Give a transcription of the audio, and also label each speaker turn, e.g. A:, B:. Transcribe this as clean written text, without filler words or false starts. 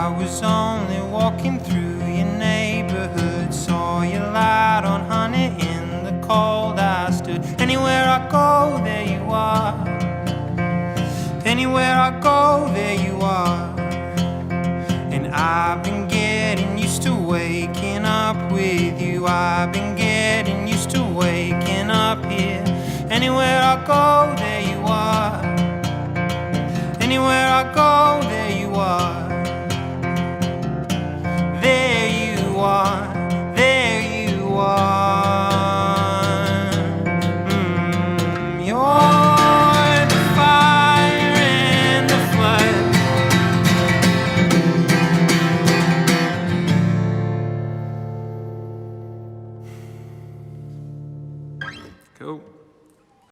A: I was only walking through your neighborhood, saw your light on honey in the cold. I stood. Anywhere I go, there you are. Anywhere I go, there you are. And I've been getting used to waking up with you. I've been getting used to waking up here. Anywhere I go, there you are. Anywhere I go,